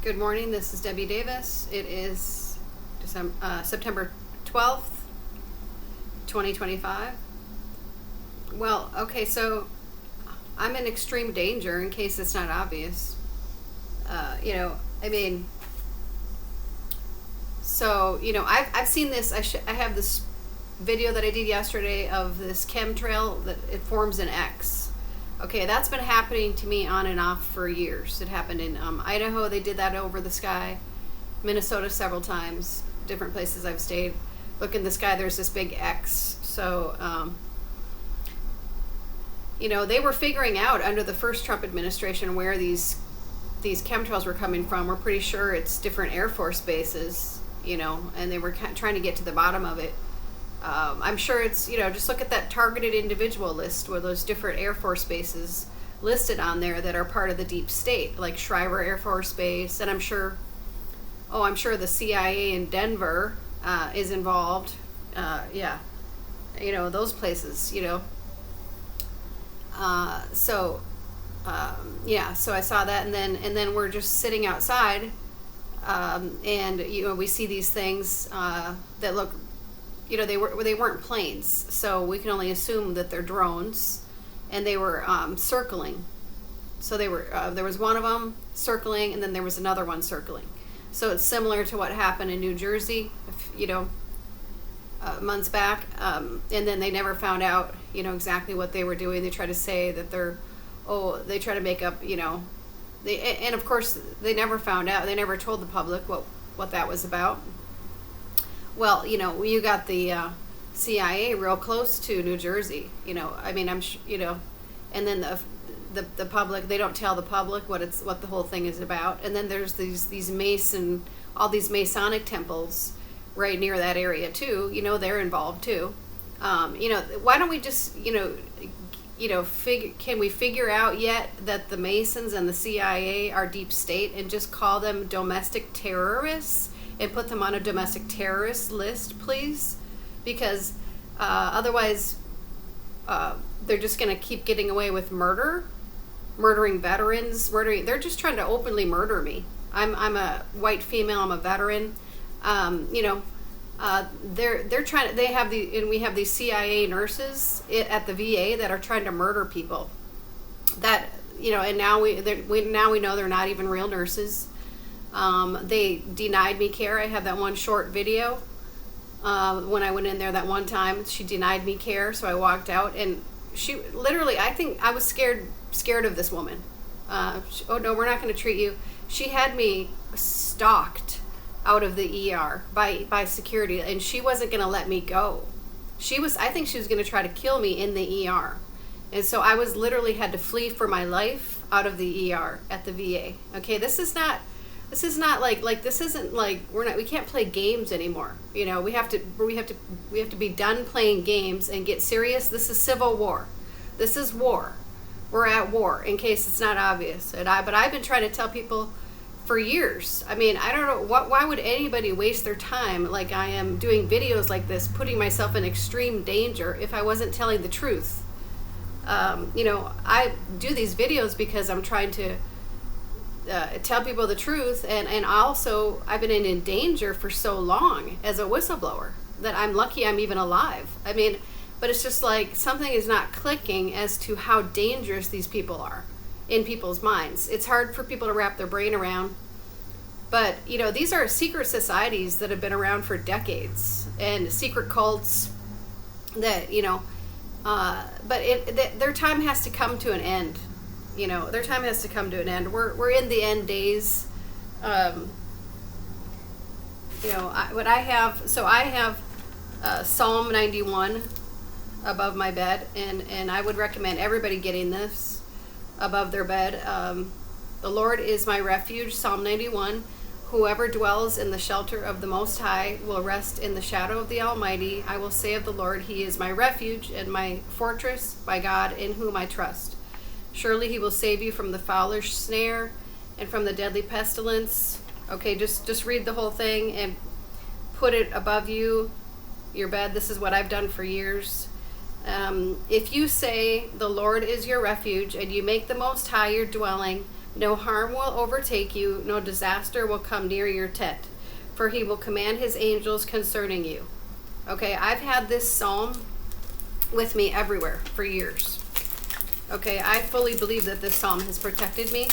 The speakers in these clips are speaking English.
Good morning. This is Debbie Davis. It is September 12th, 2025. Well, okay, so I'm in extreme danger in case it's not obvious. I've seen this. I have this video that I did yesterday of this chemtrail that it forms an X. Okay, that's been happening to me on and off for years. It happened in Idaho. They did that over the sky. Minnesota several times. Different places I've stayed. Look in the sky, there's this big X. So, they were figuring out under the first Trump administration where these chemtrails were coming from. We're pretty sure it's different Air Force bases, and they were trying to get to the bottom of it. I'm sure it's, just look at that targeted individual list where those different Air Force bases listed on there that are part of the deep state, like Schreiber Air Force Base, and I'm sure the CIA in Denver is involved. Those places, So I saw that, and then we're just sitting outside, and we see these things that look. They weren't planes, so we can only assume that they're drones, and they were circling. So they were there was one of them circling, and then there was another one circling. So it's similar to what happened in New Jersey, months back, and then they never found out, exactly what they were doing. They try to say that they try to make up, and of course they never found out. They never told the public what that was about. Well, you got the CIA real close to New Jersey. And then the public, they don't tell the public what the whole thing is about. And then there's all these Masonic temples right near that area too. They're involved too. Why don't we just can we figure out yet that the Masons and the CIA are deep state and just call them domestic terrorists? And put them on a domestic terrorist list, please, because otherwise they're just going to keep getting away with murdering veterans, They're just trying to openly murder me. I'm a white female. I'm a veteran. They're trying to. We have these CIA nurses at the VA that are trying to murder people. That and now we know they're not even real nurses. They denied me care. I have that one short video when I went in there that one time. She denied me care, so I walked out, and she literally, I think I was scared of this woman. Oh no, we're not going to treat you. She had me stalked out of the ER by security, and she wasn't going to let me go. I think she was going to try to kill me in the ER. And so I literally had to flee for my life out of the ER at the VA. Okay, this is not this isn't like we can't play games anymore. We have to be done playing games and get serious. This is civil war. This is war. We're at war, in case it's not obvious. But I've been trying to tell people for years. I don't know why would anybody waste their time like I am doing videos like this, putting myself in extreme danger if I wasn't telling the truth. I do these videos because I'm trying to tell people the truth, and also I've been in danger for so long as a whistleblower that I'm lucky I'm even alive. But it's just like something is not clicking as to how dangerous these people are in people's minds. It's hard for people to wrap their brain around. But these are secret societies that have been around for decades, and secret cults that their time has to come to an end. Their time has to come to an end. We're in the end days. I have Psalm 91 above my bed, and I would recommend everybody getting this above their bed. The Lord is my refuge, Psalm 91. Whoever dwells in the shelter of the Most High will rest in the shadow of the Almighty. I will say of the Lord, He is my refuge and my fortress, my God in whom I trust. Surely He will save you from the fowler's snare and from the deadly pestilence. Okay, just read the whole thing and put it above your bed. This is what I've done for years. If you say the Lord is your refuge and you make the Most High your dwelling, No harm will overtake you, no disaster will come near your tent, for he will command his angels concerning you. Okay, I've had this psalm with me everywhere for years. Okay, I fully believe that this psalm has protected me.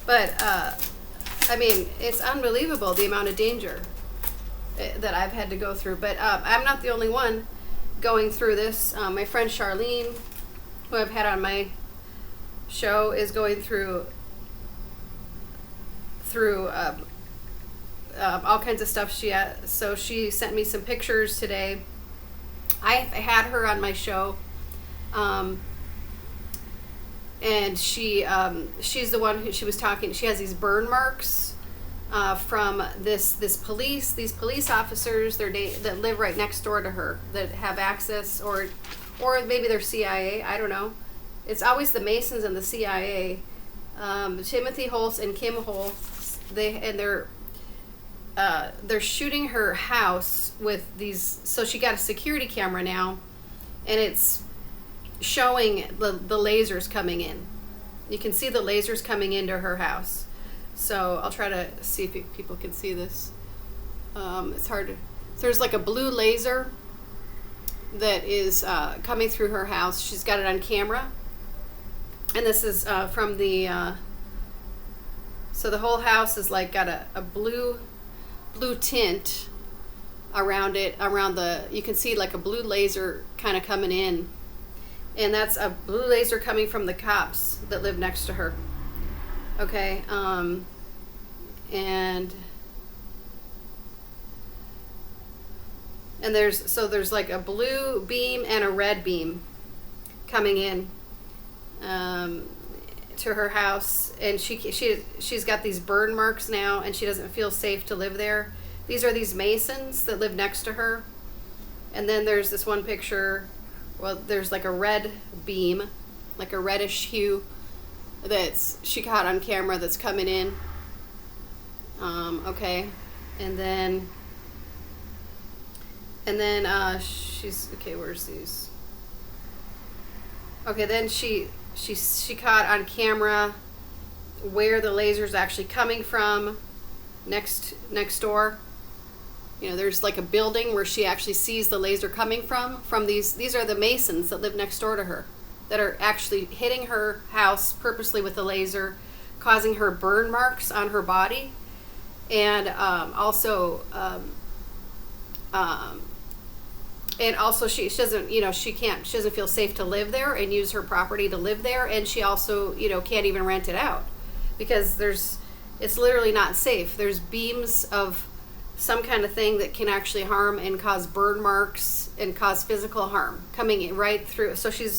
But, I mean, it's unbelievable the amount of danger that I've had to go through. But I'm not the only one going through this. My friend Charlene, who I've had on my show, is going through all kinds of stuff. So she sent me some pictures today. I had her on my show, and she's the one who she was talking. She has these burn marks from these police officers that live right next door to her, that have access, or maybe they're CIA. I don't know. It's always the Masons and the CIA. Timothy Holtz and Kim Holtz. They're shooting her house with these. So she got a security camera now, and it's showing the lasers coming in. You can see the lasers coming into her house. So I'll try to see if people can see this. It's hard to. So there's like a blue laser that is coming through her house. She's got it on camera, and this is from the. So the whole house is like got a blue tint around it. You can see like a blue laser kind of coming in. And that's a blue laser coming from the cops that live next to her. Okay, and there's like a blue beam and a red beam coming in to her house, and she's got these burn marks now, and she doesn't feel safe to live there. These are these Masons that live next to her. And then there's this one picture. Well, there's like a red beam, like a reddish hue she caught on camera that's coming in. Okay, and then she's okay. Where's these? Okay, then she caught on camera where the laser's actually coming from next door. You know, there's like a building where she actually sees the laser coming from these are the Masons that live next door to her, that are actually hitting her house purposely with the laser, causing her burn marks on her body, and also she doesn't, she doesn't feel safe to live there and use her property to live there, and she also, can't even rent it out because it's literally not safe. There's beams of some kind of thing that can actually harm and cause burn marks and cause physical harm coming in right through. So she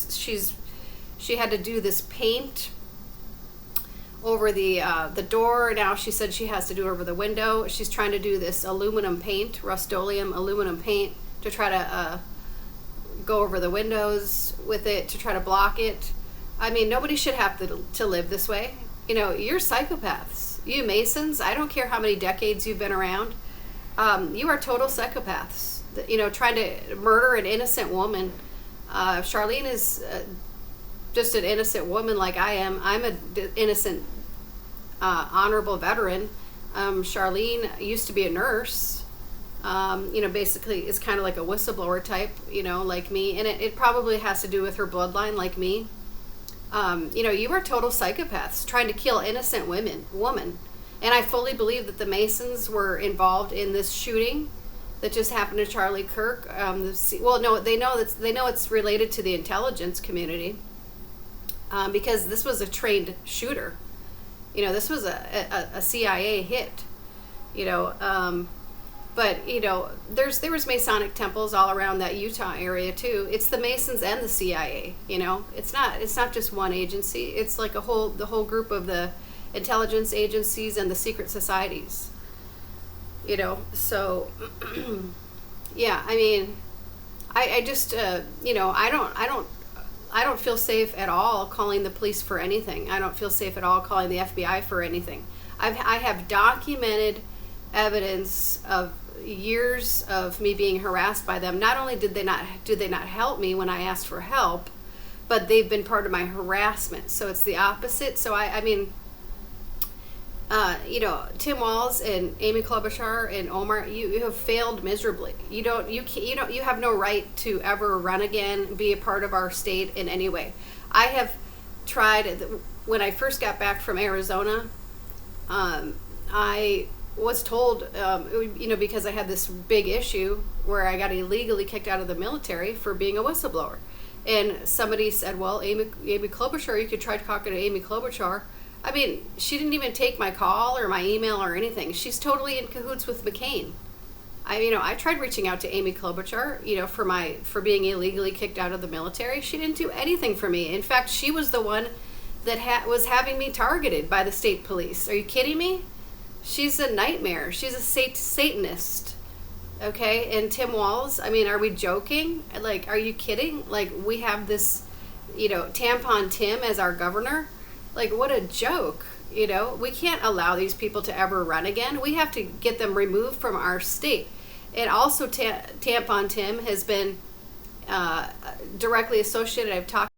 had to do this paint over the door. Now she said she has to do it over the window. She's trying to do this aluminum paint, Rust-Oleum aluminum paint, to try to go over the windows with it, to try to block it. I mean, nobody should have to live this way. You're psychopaths. You Masons, I don't care how many decades you've been around. You are total psychopaths, trying to murder an innocent woman. Charlene is just an innocent woman like I am. I'm an innocent, honorable veteran. Charlene used to be a nurse, basically is kind of like a whistleblower type, like me. And it probably has to do with her bloodline like me. You are total psychopaths trying to kill innocent woman. And I fully believe that the Masons were involved in this shooting that just happened to Charlie Kirk. They know it's related to the intelligence community because this was a trained shooter. This was a CIA hit. But there was Masonic temples all around that Utah area too. It's the Masons and the CIA. It's not just one agency. It's like the whole group of the intelligence agencies and the secret societies, so yeah, I mean, I just I don't feel safe at all calling the police for anything. I don't feel safe at all calling the FBI for anything. I have documented evidence of years of me being harassed by them. Not only did they not help me when I asked for help, but they've been part of my harassment. So it's the opposite. So I mean, Tim Walz and Amy Klobuchar and Omar, you have failed miserably. You have no right to ever run again, be a part of our state in any way. I have tried. When I first got back from Arizona, I was told, because I had this big issue where I got illegally kicked out of the military for being a whistleblower. And somebody said, well, Amy Klobuchar, you could try talking to Amy Klobuchar. I mean, she didn't even take my call or my email or anything. She's totally in cahoots with McCain. I tried reaching out to Amy Klobuchar, for being illegally kicked out of the military. She didn't do anything for me. In fact, she was the one that was having me targeted by the state police. Are you kidding me? She's a nightmare. She's a Satanist. Okay? And Tim Walz, are we joking? Like, are you kidding? Like, we have this, Tampon Tim as our governor. Like, what a joke. We can't allow these people to ever run again. We have to get them removed from our state. And also, Tampon Tim has been directly associated. I've talked